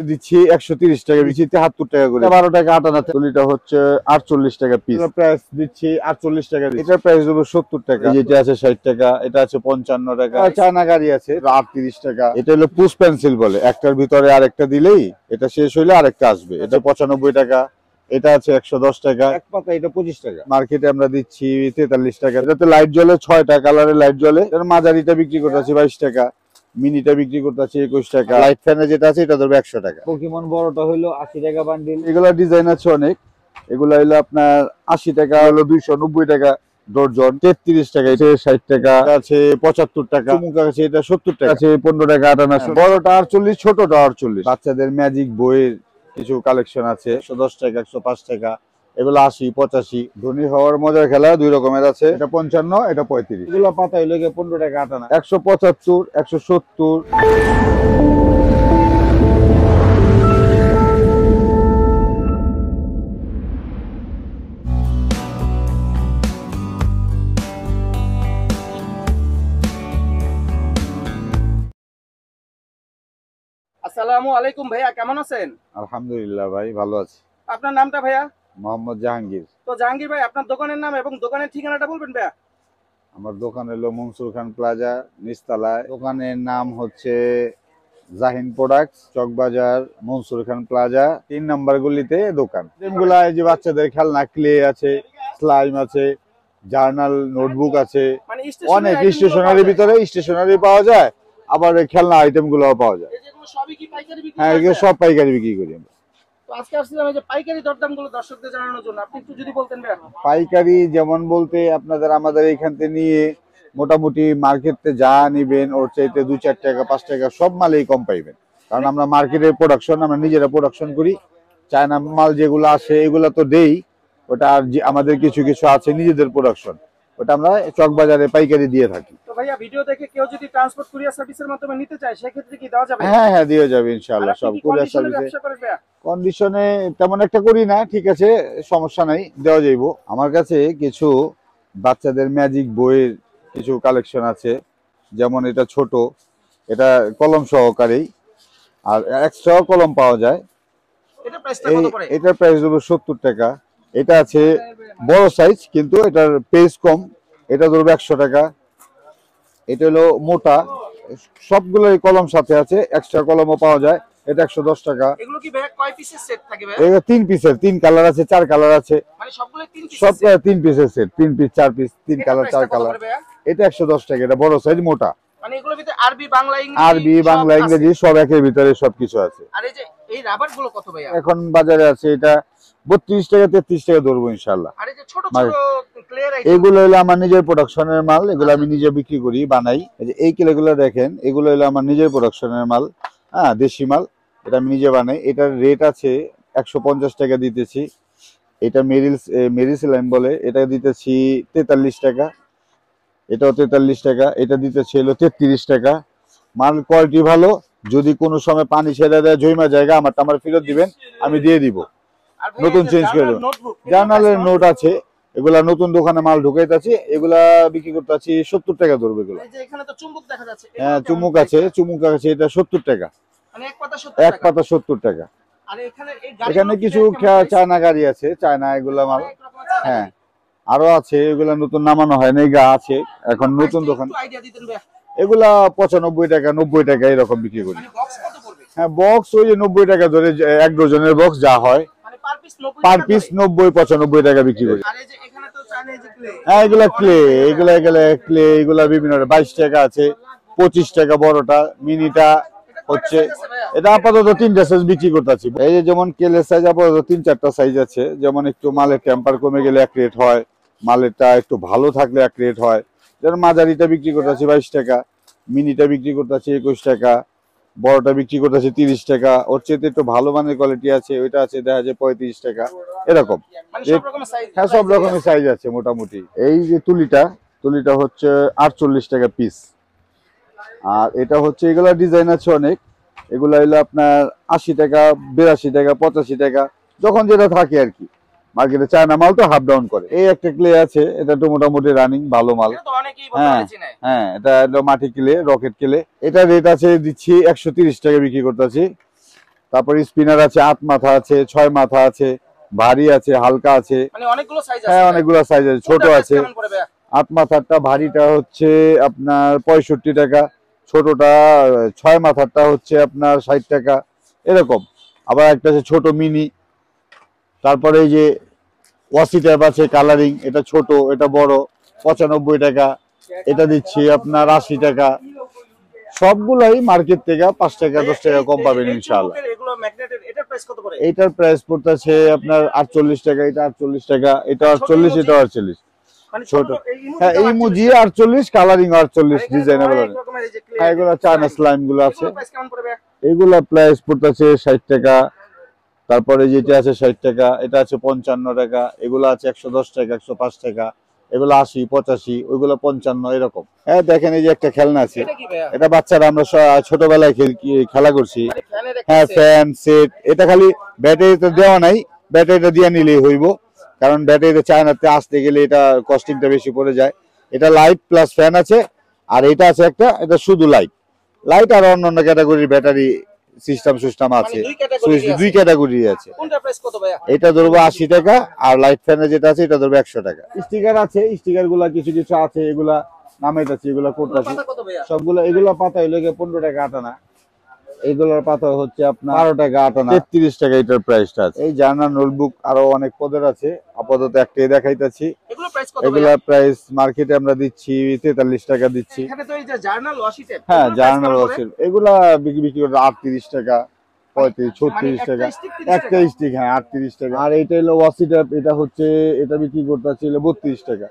দিচ্ছি 130 টাকা, দিচ্ছি 73 টাকা করে, 12 টাকা 58 তুলিটা হচ্ছে 48 টাকা পিস। প্রাইস দিচ্ছি 48 টাকা, এটার প্রাইস দেবো 70 টাকা। যেটা আছে 60 টাকা, এটা আছে 55 টাকা। চায়না গাড়ি আছে 38 টাকা। এটা হলো পুশ পেন্সিল বলে, একটার ভিতরে আরেকটা দিলেই এটা শেষ হইলে আরেকটা আসবে। এটা 95 টাকা। এটা আছে 110 টাকা এক পাতা, এটা 25 টাকা। মার্কেটে আমরা দিচ্ছি 43 টাকা। এটাতে লাইট জ্বলে, 6টা কালারের লাইট জ্বলে। এর মাঝারিটা বিক্রি করতেছি 22 টাকা, মিনিটা বিক্রি করতেছি 21 টাকা। লাইট ফ্যানে যেটা আছে এটা ধরবে 100 টাকা। পোকেমন বড়টা হলো 80 টাকা বান্ডিল। এগুলা ডিজাইন আছে অনেক, এগুলা হলো আপনার 80 টাকা, হলো 290 টাকা ডর্জন, 33 টাকা, এটা 60 টাকা আছে, 75 টাকা। চুমুকা আছে এটা 70 টাকা আছে, 15 টাকা 58। বড়টা 48, ছোটটা 48। বাচ্চাদের ম্যাজিক বইয়ের কিছু কালেকশন আছে, 110 টাকা, 105 টাকা, এগুলো 80, 85। ধনী হওয়ার মজার খেলা দুই রকমের আছে, এটা 55, এটা 35। এগুলো পাতা হইলে 15 টাকা 58, 175, 170। আসসালামু আলাইকুম ভাইয়া, কেমন আছেন? আলহামদুলিল্লাহ ভাই, ভালো আছি। আপনার নামটা ভাইয়া? মোহাম্মদ জাহাঙ্গীর। তো জাহাঙ্গীর ভাই, আপনার দোকানের নাম এবং দোকানের ঠিকানাটা বলবেন ভাইয়া? আমার দোকান হলো মনসুর খান প্লাজা, নিচতলায়। দোকানের নাম হচ্ছে জাহিন প্রোডাক্টস, চকবাজার মনসুর খান প্লাজা 3 নম্বর গলিতে দোকান। এগুলা এই যে বাচ্চাদের খেলনা, ক্লে আছে, স্লাইম আছে, জার্নাল, নোটবুক আছে, মানে অনেক স্টেশনারি ভিতরে স্টেশনারি পাওয়া যায়, আবার খেলনা আইটেম গুলো পাওয়া যায়। এগুলো সবই কি পাইকারি বিক্রি হ্যাঁ, এগুলো সব পাইকারি বিক্রি করি আমরা। তো আজকে আসছিলাম এই যে পাইকারি দরদামগুলো দর্শকদের জানানোর জন্য, আপনি একটু যদি বলতেন ভাইয়া। পাইকারি যেমন বলতে আপনাদের আমাদের এইখান থেকে নিয়ে মোটামুটি মার্কেটে যা নিবেন ওর চাইতে 2-4 টাকা 5 টাকা সব মালেই কম পাইবেন। কারণ আমরা মার্কেটের প্রোডাকশন, আমরা নিজেরা প্রোডাকশন করি। চায়না মাল যেগুলো আসে এগুলো তো দেই, ওটা আর আমাদের কিছু কিছু আছে নিজেদের প্রোডাকশন, ওটা আমরা চকবাজারে পাইকারি দিয়ে থাকি। তো ভাইয়া, ভিডিও দেখে কেউ যদি ট্রান্সপোর্ট কুরিয়ার সার্ভিসের মাধ্যমে নিতে চায় সেক্ষেত্রে কি দেওয়া যাবে? হ্যাঁ হ্যাঁ, দিয়ে যাবে ইনশাআল্লাহ। সব কুরিয়ার সার্ভিসে ব্যবসা করেন ভাইয়া? কন্ডিশনে তেমন একটা করি না, ঠিক আছে, সমস্যা নাই, দেওয়া যাইব। আমার কাছে কিছু বাচ্চাদের ম্যাজিক বইয়ের কিছু কালেকশন আছে, যেমন এটা ছোট, এটা কলম সহকারেই, আর এক্সট্রা কলম পাওয়া যায়। এটা প্রাইসটা কত পড়ে? এটার প্রাইস হলো 70 টাকা। এটা আছে বড় সাইজ, কিন্তু এটার পেজ কম, এটা ধরবে 100 টাকা। এটা হলো মোটা, সবগুলোই কলম সাথে আছে, এক্সট্রা কলমও পাওয়া যায়, এটা 110 টাকা। এগুলো কি ভাইয়া কয় পিসের সেট থাকে ভাইয়া? এটা 3 পিসের, 3 কালার আছে, 4 কালার আছে, মানে সবগুলো 3 পিস? সব 3 পিসের set, 3 piece 4 piece, 3 colour 4 colour. এটা 110 টাকা, এটা বড় সাইজ মোটা। মানে এগুলোর ভিতরে আরবি বাংলা ইংরেজি সব একের ভিতরে সবকিছু আছে। আর এই যে এই রাবার গুলো কত ভাইয়া? এখন বাজারে আছে এটা 32 টাকা 33 টাকা ধরবো ইনশাআল্লাহ। আর এই যে ছোট ছোট ক্লিয়ার আইটেম, এগুলো হলো আমার নিজের প্রোডাকশনের মাল, এগুলো আমি নিজে বিক্রি করি, বানাই। এই যে এই ক্লেগুলো দেখেন, এগুলো হলো আমার নিজের প্রোডাকশনের মাল, হ্যাঁ, দেশি মাল, এটা আমি নিজে বানাই। এটার রেট আছে 150 টাকা দিতেছি। এটা মেরিসিলাইম বলে, এটা দিতেছি 43 টাকা, এটাও 43 টাকা, এটা দিতেছি হলো 33 টাকা। মাল কোয়ালিটি ভালো, যদি কোনো সময় পানি ছেড়ে দেয় জৈমা জায়গা, আমার ফেরত দিবেন, আমি দিয়ে দিব, নতুন চেঞ্জ করে দেবো। জার্নালের নোট আছে, এগুলা নতুন দোকানে মাল ঢুকাইতেছি, এগুলা বিক্রি করতেছি 70 টাকা ধরবে এগুলো। এই যে এখানে তো চুম্বক দেখা যাচ্ছে, হ্যাঁ, চুমুক আছে, এটা 70 টাকা, মানে এক পাতা 70 এক পাতা 70 টাকা। আর এখানে কিছু চায়না গাড়ি আছে, চায়না এগুলা মাল, হ্যাঁ, আরো আছে, এগুলা নতুন নামানো হয় না, গা আছে এখন নতুন দোকান। এগুলা 95 টাকা 90 টাকা এরকম বিক্রি করি। হ্যাঁ, বক্স ওই যে 90 টাকা ধরে, 1 ডজনের বক্স যা হয়, পার পিস 90-95 টাকা বিক্রি করি। হ্যাঁ, এগুলা ক্লে, বিভিন্ন 22 টাকা আছে, 25 টাকা বড়টা, মিনিটা হচ্ছে, এটা আপাতত 3টা সাইজ বিক্রি করতেছি। এই যে যেমন কেলের সাইজ আপাতত 3-4টা সাইজ আছে, যেমন একটু মালের টেম্পার কমে গেলে এক রেট হয়, মালেরটা একটু ভালো থাকলে এক রেট হয়। যেমন মাঝারিটা বিক্রি করতেছি 22 টাকা, মিনিটা বিক্রি করতেছি 21 টাকা, বড়টা বিক্রি করতেছি 30 টাকা। ওর চেয়ে একটু ভালো মানের কোয়ালিটি আছে, ওইটা আছে দেখা যায় 35 টাকা, এরকম। হ্যাঁ, সব রকমের সাইজ আছে মোটামুটি। এই যে তুলিটা হচ্ছে 48 টাকা পিস। আর এটা হচ্ছে, এগুলা ডিজাইন আছে অনেক, এগুলা হইলো আপনার 80 টাকা 82 টাকা 85 টাকা, যখন যেটা থাকে আর কি। মার্কেটে চায়না মাল তো হাফ ডাউন করে। এই একটা ক্লে আছে, এটা তো মোটামুটি রানিং ভালো মাল। হ্যাঁ হ্যাঁ, এটা হলো মাটি ক্লে, রকেট ক্লে। এটা রেট আছে দিচ্ছি 130 টাকা বিক্রি করতেছি। তারপরে স্পিনার আছে, 8 মাথা আছে, 6 মাথা আছে, ভারী আছে, হালকা আছে। মানে অনেকগুলো সাইজ আছে। হ্যাঁ, অনেকগুলো সাইজ আছে, ছোট আছে। 8 মাথারটা ভারীটা হচ্ছে আপনার 65 টাকা, ছোটটা 6 মাথারটা হচ্ছে আপনার 60 টাকা এরকম। আবার একটা আছে ছোট মিনি। তারপরে এই যে ওয়াসি ট্যাব আছে কালারিং, এটা ছোট এটা বড়, 95 টাকা। এটা দিচ্ছি আপনার 80 টাকা। সবগুলাই মার্কেট থেকে 5 টাকা 10 টাকা কম পাবেন ইনশাআল্লাহ। এগুলো ম্যাগনেটের, এটার প্রাইস কত করে? এটার প্রাইস পড়তেছে আপনার 48 টাকা, এটা 48 টাকা, এটা 48, এটা 48। মানে ছোট, হ্যাঁ, এই এই মুজি 48, কালারিং 48, ডিজাইনেবল। হ্যাঁ, এগুলো চায়না স্লাইম গুলো আছে। প্রাইস কেমন পড়বে? এগুলা প্রাইস পড়তেছে 60 টাকা। তারপরে যেটা আছে 60 টাকা, এটা আছে 55 টাকা, এগুলো আছে 110 টাকা, 105 টাকা, এগুলো 80, 85, ওইগুলো 55 এরকম। হ্যাঁ, দেখেন এই যে একটা খেলনা আছে, এটা কি ভাইয়া? এটা বাচ্চারা আমরা ছোটবেলায় খেলা করছি। মানে ফ্যানের হ্যাঁ, ফ্যান সেট। এটা খালি ব্যাটারিতে দেওয়া নাই, ব্যাটারিটা দিয়ে নিলেই হইব, কারণ ব্যাটারিতে চায়নাতে আসতে গেলে এটা কস্টিংটা বেশি পড়ে যায়। এটা লাইট প্লাস ফ্যান আছে, আর এটা আছে একটা, এটা শুধু লাইট। লাইট আর অন্যান্য ক্যাটাগরির ব্যাটারি সিস্টেম আছে, দুই ক্যাটাগরি আছে। কোনটা প্রাইস কত ভাইয়া? এটা ধরবো 80 টাকা, আর লাইট ফ্যানের যেটা আছে এটা ধরবো 100 টাকা। স্টিকার আছে, স্টিকার গুলা কিছু কিছু আছে, এগুলা নামাইতেছি, এগুলা করতেছি পাতা কত ভাইয়া? সবগুলা। এগুলা পাতা হইলো 15 টাকা আটানা, এইগুলোর পাতা হচ্ছে আপনার 12 টাকা আটানা, 33 টাকা এটার প্রাইসটা আছে। এই জার্নাল নোটবুক আরো অনেক পদের আছে, আপাতত একটাই দেখাইতেছি। এগুলো প্রাইস কত? এগুলা প্রাইস মার্কেটে আমরা দিচ্ছি 43 টাকা দিচ্ছি। এখানে তো এই যে জার্নাল ওয়াশি টেপ, হ্যাঁ, জার্নাল ওয়াশির এগুলা বিক্রি করে 38 টাকা, 35, 36 টাকা একটা স্টিক। হ্যাঁ, 38 টাকা। আর এটা হলো ওয়াশি টেপ, এটা হচ্ছে, এটা বিক্রি করতে ছিল 32 টাকা।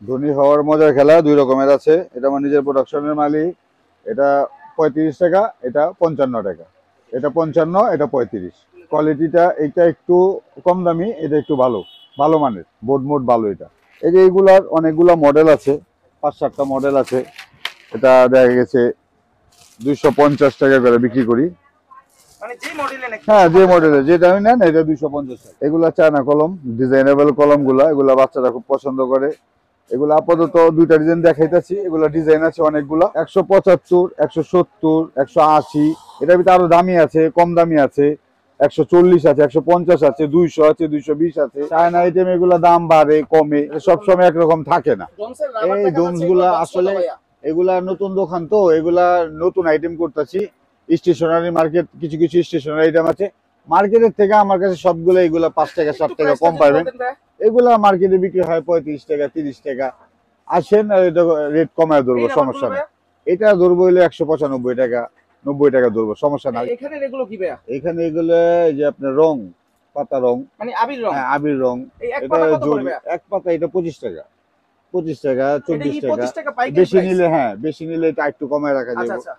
ধনী হওয়ার মজার খেলা 2 রকমের আছে, এটা আমার নিজের প্রোডাকশনের মালিক। এটা 35 টাকা, এটা 55 টাকা। এটা 55, এটা 35। কোয়ালিটিটা এটা একটু কম দামি, এটা একটু ভালো ভালো মানের, বোর্ড মোড ভালো। এটা এই যে এইগুলার অনেকগুলা মডেল আছে, 5-7টা মডেল আছে। এটা দেখা গেছে 250 টাকা করে বিক্রি করি। মানে যে মডেলে নাকি? হ্যাঁ, যে মডেলে যে দামি নেন এটা 250 টাকা। এগুলা চায়না কলম, ডিজাইনেবল কলম গুলা, এগুলা বাচ্চারা খুব পছন্দ করে। এগুলো আপাতত 2টা ডিজাইন দেখাইতেছি, এগুলো ডিজাইন আছে অনেকগুলো। 175, 170, 180, এটার ভিতরে আরো দামি আছে, কম দামি আছে, 140 আছে, 150 আছে, 200 আছে, 220 আছে। চায়না আইটেম এগুলো দাম বাড়ে কমে, সবসময় একরকম থাকে না। এই ডোমস গুলা আসলে এগুলা নতুন দোকান তো, এগুলা নতুন আইটেম করতেছি। স্টেশনারি মার্কেট, কিছু কিছু স্টেশনারি আইটেম আছে মার্কেটের থেকে আমার কাছে সবগুলো এগুলা 5 টাকা 7 টাকা কম পাবেন। এগুলা মার্কেটে বিক্রি হয় 35 টাকা, 30 টাকা। আসেন, রেট কমায় ধরবো, সমস্যা নেই। এটা ধরবো হইলে 195 টাকা, 90 টাকা ধরবো, সমস্যা নাই। এখানে এগুলো কি ভাইয়া? এখানে এগুলো যে আপনার রং, পাতা রং, মানে আবির রং। হ্যাঁ, আবির রং। এই এক এটা পাতা কত করে ভাইয়া? এক পাতা এটা 25 টাকা, 25 টাকা, এটা 24 কি টাকা। 25 টাকা পাইকারি বেশি প্রাইস? নিলে, হ্যাঁ, বেশি নিলে এটা একটু কমায় রাখা আচ্ছা যাবে। আচ্ছা।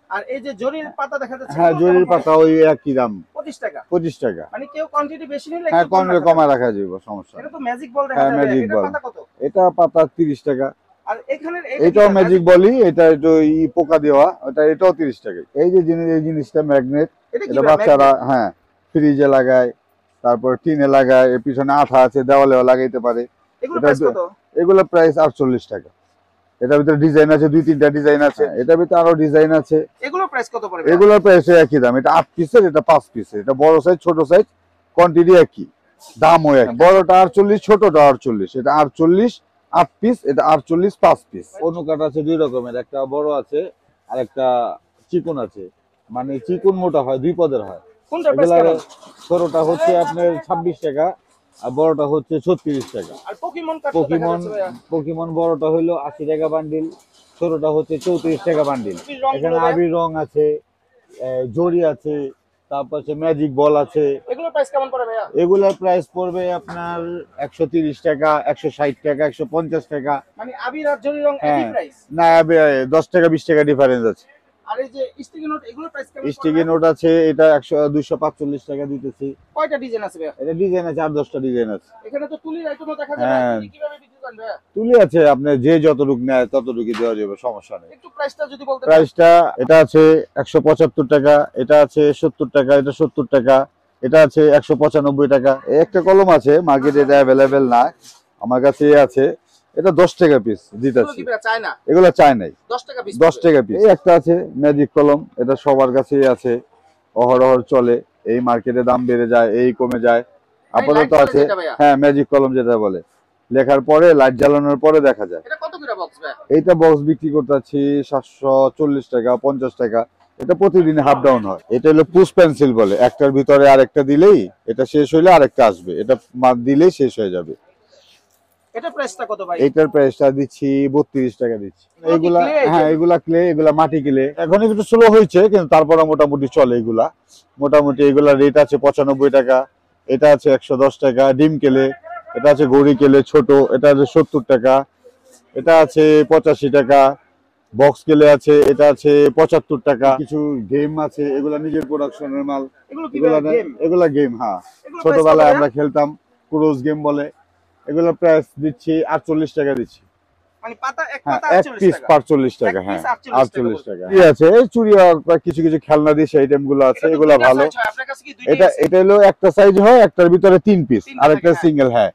আর এই যে জরির পাতা দেখা যাচ্ছে, হ্যাঁ, এগুলো জরির কেমন পাতা ওই একই দাম, 25 টাকা। 25 টাকা। মানে কেউ কোয়ান্টিটি বেশি নিলে হ্যাঁ, একটু কম রাখা কমায় যাবে। রাখা যাবে, সমস্যা এটা নেই। তো ম্যাজিক বল দেখা হ্যাঁ, যাবে। ম্যাজিক এটা বল। পাতা কত? এটা পাতা 30 টাকা। আর এখানে এটাও ম্যাজিক বলই, এটা একটু পোকা দেওয়া, এটা এটাও 30 টাকা। এই যে এই জিনিসটা ম্যাগনেট, এটা কি এটা ভাইয়া? বাচ্চারা, হ্যাঁ, ফ্রিজে লাগায়, তারপর টিনে লাগায়, এর পিছনে আঠা আছে, দেওয়ালেও লাগাইতে পারে। এগুলো এটা প্রাইস কত? এগুলো প্রাইস 48 টাকা। এটার ভিতরে ডিজাইন আছে, 2-3টা ডিজাইন আছে, এটার ভিতরে আরো ডিজাইন আছে। এগুলো প্রাইস কত পড়বে? এগুলোর প্রাইস একই দাম, এটা 8 পিসের, এটা 5 পিসের। এটা বড় সাইজ, ছোট সাইজ, কোয়ান্টিটি একই, দামও একই। বড়টা 48, ছোটটা 48। এটা 48 8 পিস, এটা 48 5 পিস। অনুকাট আছে 2 রকমের, একটা বড় আছে আর একটা চিকন আছে। মানে চিকন মোটা হয়, 2 পদের হয়। কোনটা প্রাইস এগুলা কেমন? ছোটটা হচ্ছে আপনার 26 টাকা, আর বড়টা হচ্ছে 36 টাকা। আর পকিমন কার্ড দেখা পকিমন, যাচ্ছে ভাইয়া। পকিমন বড়টা হইলো 80 টাকা বান্ডিল, ছোটটা হচ্ছে 34 টাকা বান্ডিল। আবির রং এখানে গুলো ভাইয়া? আবির রং আছে, জরি আছে, তারপর হচ্ছে ম্যাজিক বল আছে। এগুলো প্রাইস কেমন পড়বে ভাইয়া? এগুলার প্রাইস পড়বে আপনার 130 টাকা, 160 টাকা, 150 টাকা। মানে আবির আর জরি রং একই হ্যাঁ, প্রাইস? না, 10 টাকা 20 টাকা ডিফারেন্স আছে। আর এই যে স্টিকি নোট, এগুলো প্রাইস কেমন স্টিকি পড়বে? নোট আছে, এটা 245 টাকা দিতেছি। কয়টা ডিজাইন আছে ভাইয়া? এটা ডিজাইন আছে 8-10টা ডিজাইন আছে। এখানে তো তুলির আইটেমও দেখা যাবে। হ্যাঁ। তুলি কিভাবে বিক্রি করেন ভাইয়া? তুলি আছে, আপনি যে যতটুকু নেয় ততটুকু দেওয়া যাবে, সমস্যা নেই। একটু প্রাইসটা যদি বলতেন। প্রাইসটা এটা আছে 175 টাকা, এটা আছে 70 টাকা, এটা 70 টাকা, এটা আছে 195 টাকা। এই একটা কলম আছে, মার্কেটে এটা অ্যাভেলেবেল না, আমার কাছে আছে, এটা 10 টাকা পিস এগুলো দিতেছি। কি ভাইয়া চায় না? এগুলো চাই নাই, 10 টাকা পিস। 10 টাকা পিস। এই একটা আছে ম্যাজিক কলম, এটা সবার কাছেই আছে, অহরহ চলে। এই মার্কেটে দাম বেড়ে যায়, এই কমে যায়। আপাতত আছে, হ্যাঁ ম্যাজিক কলম যেটা বলে, লেখার পরে লাইট জ্বালানোর পরে দেখা যায়। এটা কত করে বক্স ভাই? এইটা বক্স বিক্রি করতেছি 740 টাকা, 50 টাকা। এটা প্রতিদিন হাফ ডাউন হয়। এটা হলো পুশ পেন্সিল বলে, একটার ভিতরে আরেকটা দিলেই এটা শেষ হইলে আরেকটা আসবে, এটা দিলেই শেষ হয়ে যাবে। এটা প্রাইসটা কত ভাই? এটার প্রাইসটা দিচ্ছি 32 টাকা দিচ্ছি। এগুলা হ্যাঁ এগুলা ক্লে, এগুলা মাটি ক্লে। এখন একটু স্লো হয়েছে কিন্তু তারপরে মোটামুটি চলে এগুলা। মোটামুটি এগুলা রেট আছে 95 টাকা, এটা আছে 110 টাকা। ডিম কেলে, এটা আছে গড়ি কেলে ছোট, এটা আছে 70 টাকা, এটা আছে 85 টাকা। বক্স কেলে আছে, এটা আছে 75 টাকা। কিছু গেম আছে, এগুলা নিজের প্রোডাকশনের মাল। এগুলা গেম, হ্যাঁ ছোটবেলায় আমরা খেলতাম, ক্রোজ গেম বলে। এগুলো প্রাইস দিচ্ছি 48 টাকা দিচ্ছি। মানে পাতা এক হ্যাঁ, পাতা এক 48 পিস টাকা। 45 টাকা, হ্যাঁ 48 টাকা। এই আছে এই চুড়ি কিছু কিছু খেলনা দিয়ে সেই আইটেম গুলো আছে, এগুলো ভালো। আপনার কাছে কি দুইটা? এটা হলো একটা সাইজ হয়, একটার ভিতরে 3 পিস, আর একটা সিঙ্গেল। হ্যাঁ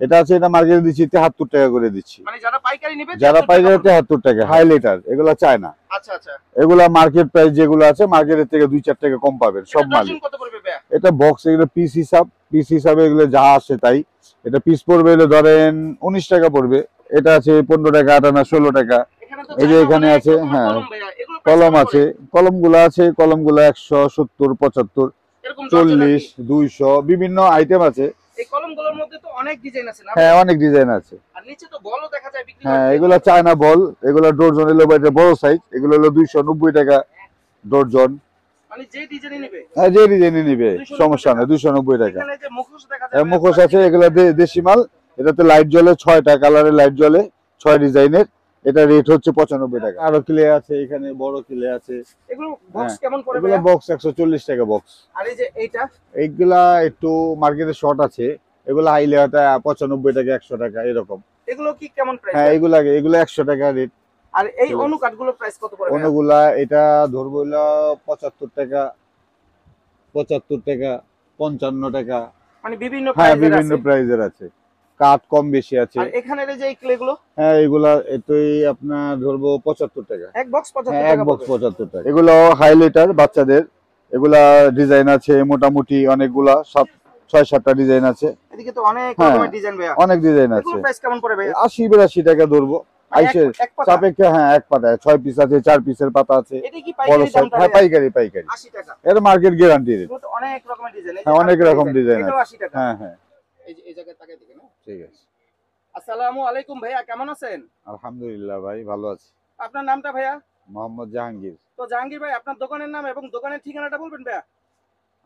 এটা আছে, এটা মার্কেটে দিচ্ছি 73 টাকা করে দিচ্ছি। মানে যারা পাইকারি নেবে, যারা পাইকারি 73 টাকা। হাইলাইটার এগুলো চায় না। আচ্ছা আচ্ছা। এগুলা মার্কেট প্রাইস যেগুলো আছে মার্কেটের থেকে 2-4 টাকা কম পাবেন সব মাল। কত পড়বে ভাই? এটা বক্স, এগুলো পিস হিসাবে এগুলো যা আসে তাই। এটা পিস পড়বে হলো ধরেন 19 টাকা পড়বে। এটা আছে 15 টাকা, 18, 16 টাকা। এই যে এখানে আছে, হ্যাঁ কলম আছে, কলমগুলো আছে, কলমগুলো 170, 75, 40, 200 বিভিন্ন আইটেম আছে। এই কলমগুলোর মধ্যে তো অনেক ডিজাইন আছে না? হ্যাঁ অনেক ডিজাইন আছে। আর নিচে তো বলও দেখা যায় বিক্রি। হ্যাঁ এগুলো চায়না বল, এগুলো ডর্জন হলো এটা বড় সাইজ, এগুলো হলো 290 টাকা ডর্জন। মানে যে ডিজাইনই নেবে, হ্যাঁ যে ডিজাইনই নেবে সমস্যা নেই, 290 টাকা। এখানে যে মুখোশ দেখা যায়, মুখোশ আছে, এগুলো দেশি মাল। এটাতে লাইট জ্বলে, 6টা কালারের লাইট জ্বলে, 6 ডিজাইনের। এটা রেট হচ্ছে 95 টাকা। আরো ক্লে আছে, এখানে বড় ক্লে আছে। এগুলো বক্স কেমন পড়বে? এগুলো বক্স 140 টাকা বক্স। আর এই যে এইটা, এইগুলা একটু মার্কেটে শর্ট আছে। এগুলো হাইলে 95 টাকা, 100 টাকা এরকম। এগুলো কি কেমন প্রাইস? হ্যাঁ এগুলো 100 টাকা রেট। আর এই অনুকাটগুলো প্রাইস কত পড়বে? অনুগুলা এটা ধরবো হলো 75 টাকা, 75 টাকা, 55 টাকা। মানে বিভিন্ন হ্যাঁ বিভিন্ন প্রাইজের আছে, কাট কম বেশি আছে। আর এখানে এই যে এই ক্লেগুলো, হ্যাঁ এগুলা এতই আপনার ধরবো 75 টাকা। এক বক্স 75 টাকা। এক বক্স 75 টাকা। এগুলো হাইলাইটার বাচ্চাদের, এগুলা ডিজাইন আছে মোটামুটি অনেকগুলা, 6-7টা ডিজাইন আছে। এদিকে তো অনেক রকমের ডিজাইন ভাই, অনেক ডিজাইন আছে। এগুলো প্রাইস কেমন পড়বে ভাই? 80-82 টাকা ধরবো। আইসে সাপেক্ষে, হ্যাঁ এক পাতায় 6 পিস আছে, 4 পিসের পাতা আছে। এটা কি পাইকারি দাম? হ্যাঁ পাইকারি 80 টাকা। এর মার্কেট গ্যারান্টি। অনেক রকমের ডিজাইন, হ্যাঁ অনেক রকম ডিজাইন আছে। 80 টাকা। হ্যাঁ হ্যাঁ এই জায়গায় তাকাই দিবেন। ঠিক আছে। আসসালামু আলাইকুম ভাইয়া, কেমন আছেন? আলহামদুলিল্লাহ ভাই ভালো আছি। আপনার নামটা ভাইয়া? মোহাম্মদ জাহাঙ্গীর। তো জাহাঙ্গীর ভাই, আপনার দোকানের নাম এবং দোকানের ঠিকানাটা বলবেন ভাইয়া?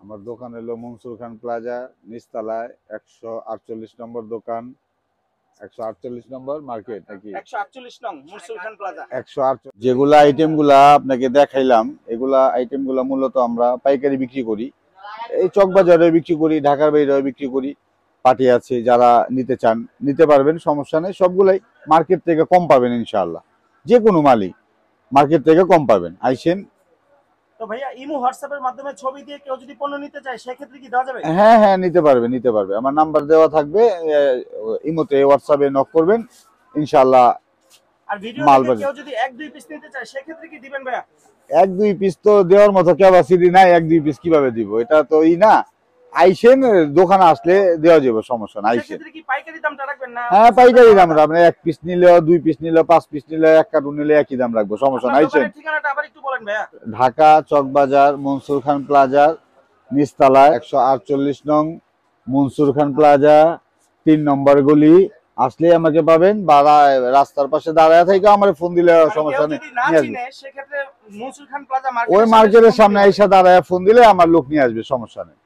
আমার দোকান হলো মনসুর খান প্লাজা, নিচতলায় 148 নম্বর দোকান, 148 নম্বর মার্কেট নাকি? 148 নং মনসুর খান প্লাজা। 148। যেগুলা আইটেমগুলা আপনাকে দেখাইলাম, এগুলা আইটেমগুলা মূলত আমরা পাইকারি বিক্রি করি। এই চকবাজারে বিক্রি করি, ঢাকার বাইরেও বিক্রি করি। পার্টি আছে, যারা নিতে চান নিতে পারবেন, সমস্যা নেই। সবগুলাই মার্কেট থেকে কম পাবেন ইনশাআল্লাহ। যে কোনো মালই মার্কেট থেকে কম পাবেন, আইসেন। তো ভাইয়া ইমো হোয়াটসঅ্যাপের মাধ্যমে ছবি দিয়ে কেউ যদি পণ্য নিতে চায় সেই ক্ষেত্রে কি দেওয়া যাবে? হ্যাঁ হ্যাঁ নিতে পারবে। আমার নাম্বার দেওয়া থাকবে, ইমোতে হোয়াটসঅ্যাপে নক করবেন ইনশাআল্লাহ। আর ভিডিও দেখে কেউ যদি 1-2 পিস নিতে চায় সেই ক্ষেত্রে কি দিবেন ভাইয়া? 1-2 পিস তো দেওয়ার মতো ক্যাপাসিটি নাই, 1-2 পিস কিভাবে দিব? এটা তো না। আইসেন, দোকানে আসলে দেওয়া যাবে, সমস্যা নাই। আইসেন। সেক্ষেত্রে কি পাইকারি দামটা রাখবেন না? হ্যাঁ পাইকারি দাম রাখবেন। 1 পিস নিলেও, 2 পিস নিলেও, 5 পিস নিলেও, 1 কার্টুন নিলে একই দাম রাখবো, সমস্যা নাই। আইসেন। ঠিকানাটা আবার একটু বলেন ভাইয়া। ঢাকা চকবাজার মনসুর খান প্লাজার নিচতলায় 148 নং মনসুর খান প্লাজা, 3 নম্বর গলি। আসলে আমাকে পাবেন, বা রাস্তার পাশে দাঁড়ায় থেকে আমার ফোন দিলে সমস্যা নেই। সেক্ষেত্রে মনসুর খান প্লাজা ওই মার্কেটের সামনে এসে দাঁড়ায় ফোন দিলে আমার লোক নিয়ে আসবে, সমস্যা নেই।